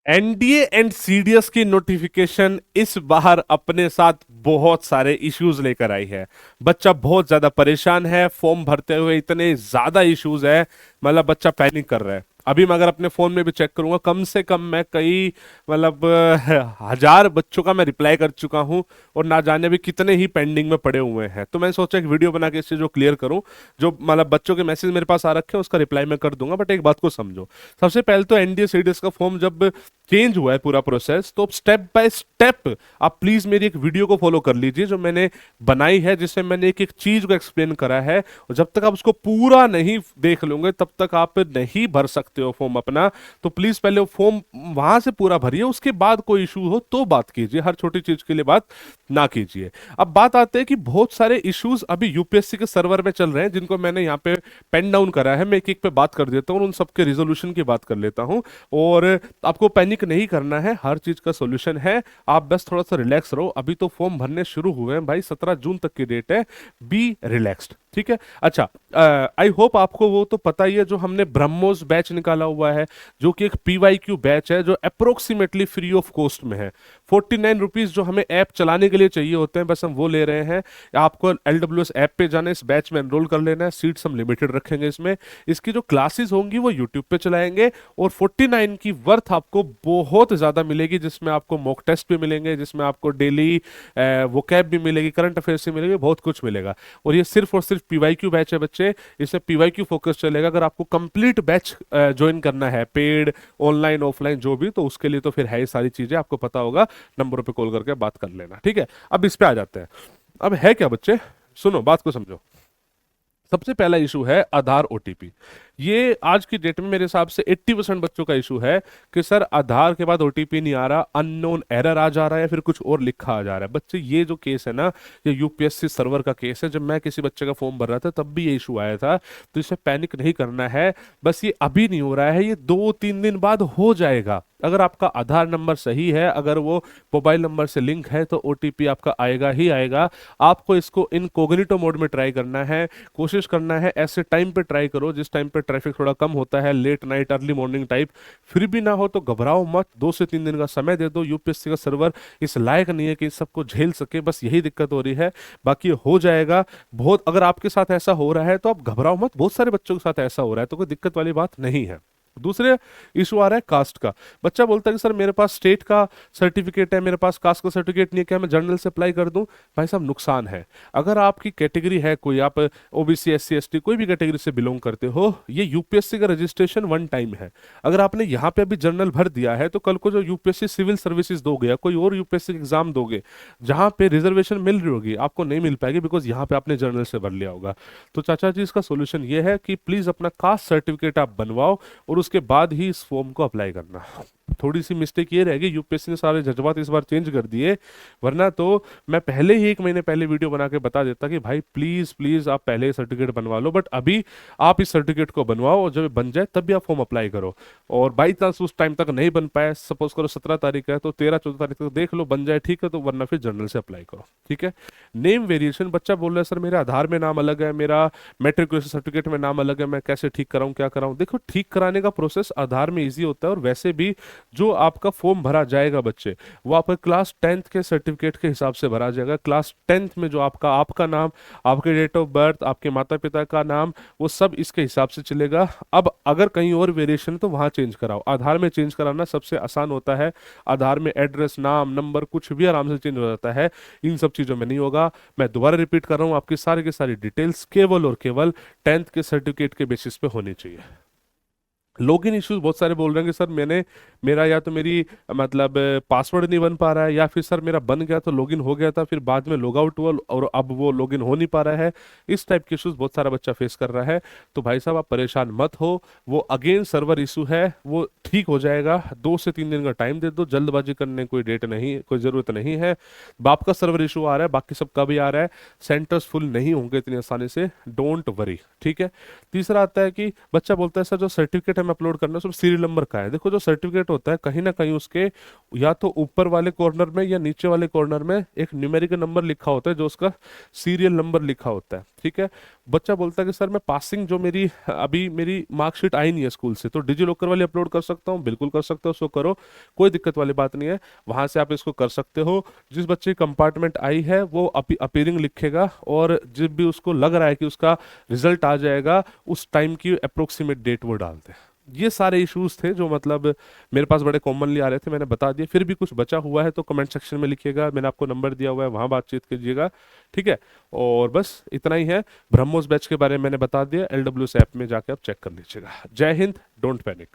NDA and CDS की notification इस बार अपने साथ बहुत सारे इश्यूज लेकर आई है। बच्चा बहुत ज्यादा परेशान है, फॉर्म भरते हुए इतने ज्यादा इश्यूज है, मतलब बच्चा पैनिक कर रहा है। अभी मैं अगर अपने फोन में भी चेक करूंगा, कम से कम मैं कई मतलब हजार बच्चों का मैं रिप्लाई कर चुका हूं, और ना जाने भी कितने ही पेंडिंग में पड़े हुए हैं। तो मैंने सोचा एक वीडियो बना के इस चीज को क्लियर करूं। जो मतलब बच्चों के मैसेज मेरे पास आ रखे हैं उसका रिप्लाई मैं कर दूंगा, बट एक बात को समझो। सबसे पहले तो एनडीए सीडीएस का फॉर्म जब चेंज हुआ है पूरा प्रोसेस, तो स्टेप बाय स्टेप आप प्लीज मेरी एक वीडियो को फॉलो कर लीजिए जो मैंने बनाई है, जिसमें मैंने एक एक चीज को एक्सप्लेन करा है। और जब तक आप उसको पूरा नहीं देख लोगे तब तक आप नहीं भर सकते हो फॉर्म अपना। तो प्लीज पहले वो फॉर्म वहां से पूरा भरिए, उसके बाद कोई इशू हो तो बात कीजिए, हर छोटी चीज के लिए बात ना कीजिए। अब बात आते हैं कि बहुत सारे इश्यूज अभी यूपीएससी के सर्वर में चल रहे हैं, जिनको मैंने यहाँ पे पेन डाउन करा है। मैं एक एक पे बात कर देता हूँ और उन सबके रिजोल्यूशन की बात कर लेता हूँ। और आपको पैनिक नहीं करना है, हर चीज का सोल्यूशन है। आप बस थोड़ा सा रिलैक्स रहो, अभी तो फॉर्म भरने शुरू हुए हैं भाई, 17 जून तक की डेट है। बी रिलैक्स्ड, ठीक है। अच्छा, आई होप आपको वो तो पता ही है जो हमने ब्रह्मोस बैच निकाला हुआ है, जो कि एक पीवाईक्यू बैच है, जो अप्रोक्सीमेटली फ्री ऑफ कॉस्ट में है। 49 रुपीज जो हमें ऐप चलाने के लिए चाहिए होते हैं, बस हम वो ले रहे हैं। आपको एलडब्ल्यूएस ऐप पे जाना है, इस बैच में एनरोल कर लेना है, सीट्स हम लिमिटेड रखेंगे इसमें। इसकी जो क्लासेस होंगी वो यूट्यूब पे चलाएंगे, और 49 की वर्थ आपको बहुत ज्यादा मिलेगी, जिसमें आपको मॉक टेस्ट भी मिलेंगे, जिसमें आपको डेली वो कैब भी मिलेगी, करंट अफेयर्स भी मिलेगी, बहुत कुछ मिलेगा। और ये सिर्फ और सिर्फ पीवाईक्यू बैच है बच्चे, इसमें पीवाईक्यू फोकस चलेगा। अगर आपको कंप्लीट बैच ज्वाइन करना है, पेड ऑनलाइन ऑफलाइन जो भी, तो उसके लिए तो फिर है ये सारी चीजें, आपको पता होगा, नंबरों पे कॉल करके बात कर लेना, ठीक है। अब इस पे आ जाते हैं। अब है क्या बच्चे, सुनो बात को समझो। सबसे पहला इशू है आधार ओटीपी। ये आज की डेट में मेरे हिसाब से 80% बच्चों का इशू है कि सर आधार के बाद ओटीपी नहीं आ रहा, अननोन एरर आ जा रहा है, या फिर कुछ और लिखा आ जा रहा है। बच्चे ये जो केस है ना, ये यूपीएससी सर्वर का केस है। जब मैं किसी बच्चे का फॉर्म भर रहा था तब भी ये इशू आया था। तो इसे पैनिक नहीं करना है, बस ये अभी नहीं हो रहा है, ये 2-3 दिन बाद हो जाएगा। अगर आपका आधार नंबर सही है, अगर वो मोबाइल नंबर से लिंक है, तो ओटीपी आपका आएगा ही आएगा। आपको इसको इनकॉग्निटो मोड में ट्राई करना है, कोशिश करना है ऐसे टाइम पे ट्राई करो जिस टाइम पे ट्रैफिक थोड़ा कम होता है, late night early morning type. फिर भी ना हो तो घबराओ मत, 2 से 3 दिन का समय दे दो। यूपीएससी का सर्वर इस लायक नहीं है कि इस सबको झेल सके, बस यही दिक्कत हो रही है, बाकी हो जाएगा। बहुत अगर आपके साथ ऐसा हो रहा है तो आप घबराओ मत, बहुत सारे बच्चों के साथ ऐसा हो रहा है, तो कोई दिक्कत वाली बात नहीं है। दूसरे इशू आ रहा है कास्ट का। बच्चा बोलता है कि सर मेरे पास स्टेट का सर्टिफिकेट है, मेरे पास कास्ट का सर्टिफिकेट नहीं है, क्या मैं जनरल से अप्लाई कर दूं? भाई साहब नुकसान है। अगर आपकी कैटेगरी है कोई, आप ओबीसी एससी एसटी कोई भी कैटेगरी से बिलोंग करते हो, ये यूपीएससी का रजिस्ट्रेशन वन टाइम है। अगर आपने यहाँ पे अभी जनरल भर दिया है, तो कल को जो यूपीएससी सिविल सर्विसेज दोगे या कोई और यूपीएससी एग्जाम दोगे, जहां पे रिजर्वेशन मिल रही होगी, आपको नहीं मिल पाएगी, बिकॉज यहाँ पे आपने जनरल से भर लिया होगा। तो चाचा जी इसका सोल्यूशन ये है कि प्लीज अपना कास्ट सर्टिफिकेट आप बनवाओ, और उसके बाद ही इस फॉर्म को अप्लाई करना। थोड़ी सी मिस्टेक ये रहेगी, यूपीएससी ने सारे जज्बात इस बार चेंज कर दिए, वरना तो मैं पहले ही 1 महीने पहले वीडियो बना के बता देता कि भाई प्लीज प्लीज आप पहले सर्टिफिकेट बनवा लो। बट अभी आप इस सर्टिफिकेट को बनवाओ, और जब ये बन जाए तब भी आप फॉर्म अप्लाई करो। और बाई चांस उस टाइम तक नहीं बन पाए, सपोज करो 17 तारीख है, तो 13-14 तारीख तक देख लो, बन जाए ठीक है, तो वरना फिर जनरल से अप्लाई करो, ठीक है। नेम वेरिएशन, बच्चा बोल रहा है सर मेरे आधार में नाम अलग है, मेरा मेट्रिकुलेशन सर्टिफिकेट में नाम अलग है, मैं कैसे ठीक कराऊं, क्या कराऊं? देखो, ठीक कराने का प्रोसेस आधार में इजी होता है, और वैसे भी जो आपका फॉर्म भरा जाएगा बच्चे, वो आपका क्लास 10th के सर्टिफिकेट के हिसाब से भरा जाएगा। क्लास 10th में जो आपका आपका नाम, आपके डेट ऑफ बर्थ, आपके माता पिता का नाम, वो सब इसके हिसाब से चलेगा। अब अगर कहीं और वेरिएशन तो वहां चेंज कराओ। आधार में चेंज कराना सबसे आसान होता है। आधार में एड्रेस, नाम, नंबर कुछ भी आराम से चेंज हो जाता है, इन सब चीजों में नहीं होगा। मैं दोबारा रिपीट कर रहा हूँ, आपकी सारी की सारी डिटेल्स केवल और केवल 10th के सर्टिफिकेट के बेसिस पे होनी चाहिए। लॉगिन इश्यूज बहुत सारे बोल रहे हैं कि सर मैंने मेरा या तो मेरी मतलब पासवर्ड नहीं बन पा रहा है, या फिर सर मेरा बन गया तो लॉगिन हो गया था, फिर बाद में लॉग आउट हुआ और अब वो लॉगिन हो नहीं पा रहा है। इस टाइप के इश्यूज बहुत सारा बच्चा फेस कर रहा है। तो भाई साहब आप परेशान मत हो, वो अगेन सर्वर इशू है, वो ठीक हो जाएगा। 2 से 3 दिन का टाइम दे दो, जल्दबाजी करने कोई डेट नहीं, कोई जरूरत नहीं है। बाप का सर्वर इशू आ रहा है, बाकी सबका भी आ रहा है, सेंटर्स फुल नहीं होंगे इतनी आसानी से, डोंट वरी, ठीक है। तीसरा आता है कि बच्चा बोलता है सर जो सर्टिफिकेट हमें अपलोड करना है सब सीरियल नंबर का है। देखो, जो सर्टिफिकेट होता है कहीं ना कहीं उसके या तो ऊपर वाले कॉर्नर में या नीचे वाले कॉर्नर में एक न्यूमेरिकल नंबर लिखा होता है, जो उसका सीरियल नंबर लिखा होता है। ठीक है। बच्चा बोलता है कि सर मैं पासिंग जो मेरी अभी मेरी मार्कशीट आई नहीं है स्कूल से, तो डिजी लॉकर वाले अपलोड कर सकता हूँ? बिल्कुल कर सकते हो, उसको करो, कोई दिक्कत वाली बात नहीं है, वहां से आप इसको कर सकते हो। जिस बच्चे की कंपार्टमेंट आई है वो अपीयरिंग लिखेगा, और जब भी उसको लग रहा है कि उसका रिजल्ट आ जाएगा, उस टाइम की अप्रोक्सीमेट डेट वो डालते हैं। ये सारे इश्यूज थे जो मतलब मेरे पास बड़े कॉमनली आ रहे थे, मैंने बता दिए। फिर भी कुछ बचा हुआ है तो कमेंट सेक्शन में लिखिएगा, मैंने आपको नंबर दिया हुआ है, वहां बातचीत कीजिएगा, ठीक है। और बस इतना ही है। ब्रह्मोस बैच के बारे में मैंने बता दिया, LWS ऐप में जाके आप चेक कर लीजिएगा। जय हिंद, डोंट पैनिक।